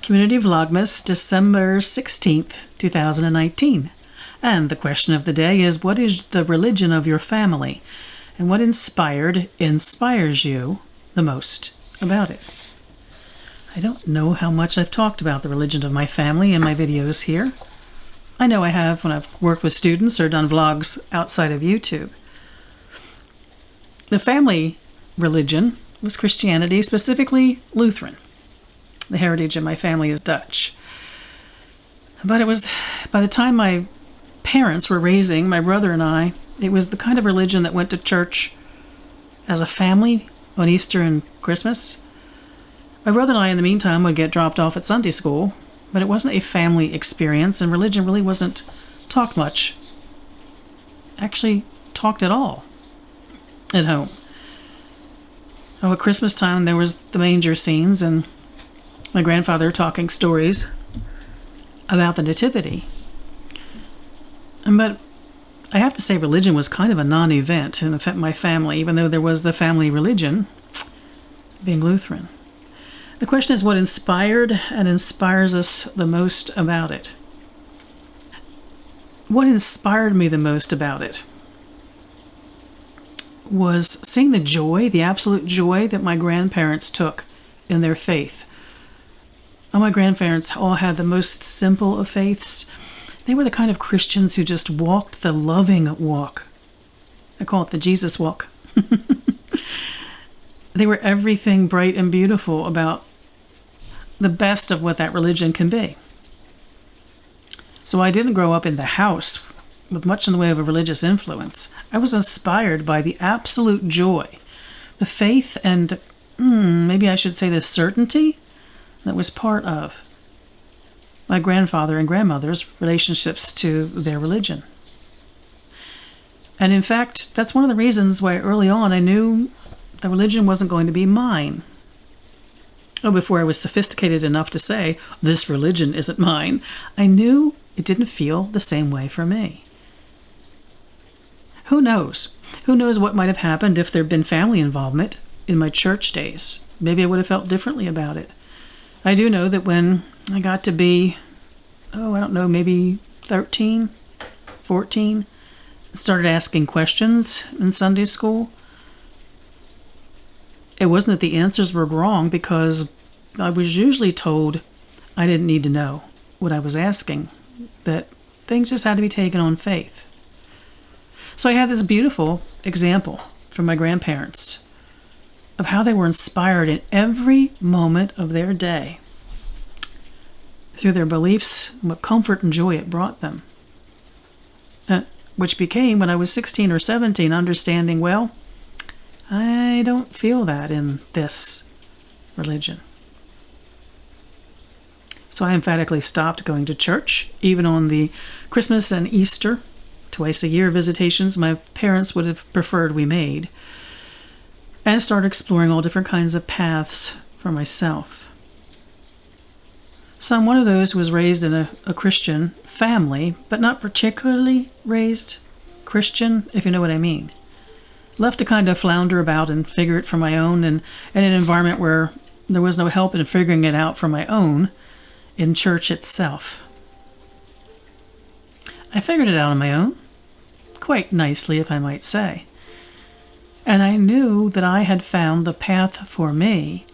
Community Vlogmas, December 16th, 2019. And the question of the day is, what is the religion of your family? And what inspires you the most about it? I don't know how much I've talked about the religion of my family in my videos here. I know I have when I've worked with students or done vlogs outside of YouTube. The family religion was Christianity, specifically Lutheran. The heritage of my family is Dutch. But it was, by the time my parents were raising my brother and I, it was the kind of religion that went to church as a family on Easter and Christmas. My brother and I, in the meantime, would get dropped off at Sunday school, but it wasn't a family experience, and religion really wasn't talked much. Actually, talked at all at home. Oh, at Christmas time, there was the manger scenes, and my grandfather talking stories about the Nativity. But I have to say religion was kind of a non-event in my family, even though there was the family religion being Lutheran. The question is, what inspired and inspires us the most about it? What inspired me the most about it was seeing the joy, the absolute joy that my grandparents took in their faith. Oh, my grandparents all had the most simple of faiths. They were the kind of Christians who just walked the loving walk. I call it the Jesus walk. They were everything bright and beautiful about the best of what that religion can be. So I didn't grow up in the house with much in the way of a religious influence. I was inspired by the absolute joy, the faith, and maybe I should say the certainty that was part of my grandfather and grandmother's relationships to their religion. And in fact, that's one of the reasons why early on I knew the religion wasn't going to be mine. Oh, before I was sophisticated enough to say, this religion isn't mine, I knew it didn't feel the same way for me. Who knows? Who knows what might have happened if there'd been family involvement in my church days? Maybe I would have felt differently about it. I do know that when I got to be, maybe 13, 14, started asking questions in Sunday school, it wasn't that the answers were wrong, because I was usually told I didn't need to know what I was asking, that things just had to be taken on faith. So I had this beautiful example from my grandparents of how they were inspired in every moment of their day through their beliefs and what comfort and joy it brought them. Which became, when I was 16 or 17, understanding, well, I don't feel that in this religion. So I emphatically stopped going to church, even on the Christmas and Easter, twice a year visitations my parents would have preferred we made, and started exploring all different kinds of paths for myself. So I'm one of those who was raised in a Christian family, but not particularly raised Christian, if you know what I mean. Left to kind of flounder about and figure it for my own, and in an environment where there was no help in figuring it out for my own in church itself. I figured it out on my own, quite nicely, if I might say. And I knew that I had found the path for me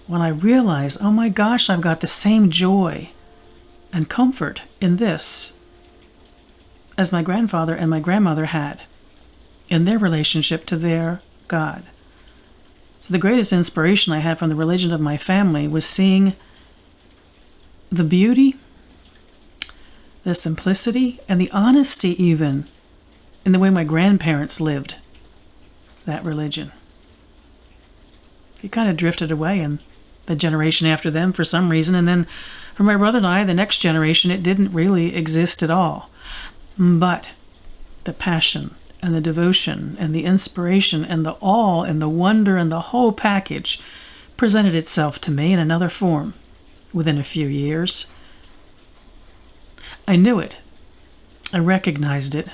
when I realized, oh my gosh, I've got the same joy and comfort in this as my grandfather and my grandmother had in their relationship to their God. So the greatest inspiration I had from the religion of my family was seeing the beauty, the simplicity, and the honesty even in the way my grandparents lived that religion. It kind of drifted away in the generation after them for some reason, and then for my brother and I, the next generation, it didn't really exist at all. But the passion and the devotion and the inspiration and the awe and the wonder and the whole package presented itself to me in another form within a few years. I knew it. I recognized it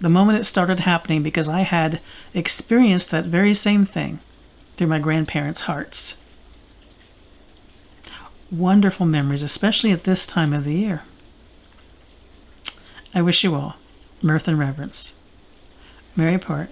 the moment it started happening, because I had experienced that very same thing through my grandparents' hearts. wonderful memories, especially at this time of the year. I wish you all mirth and reverence. Merry part.